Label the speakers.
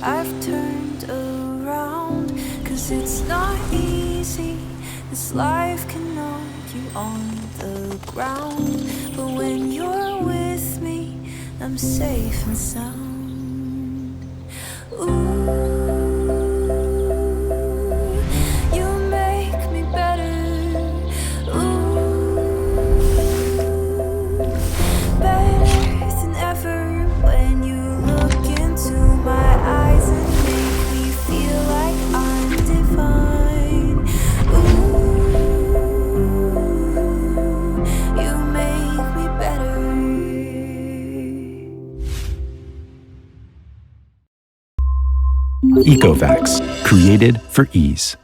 Speaker 1: I've turned around, 'cause it's not easy. This life can knock you on the ground, but when you're with me, I'm safe and sound. Ooh.
Speaker 2: ECOVACS, created for ease.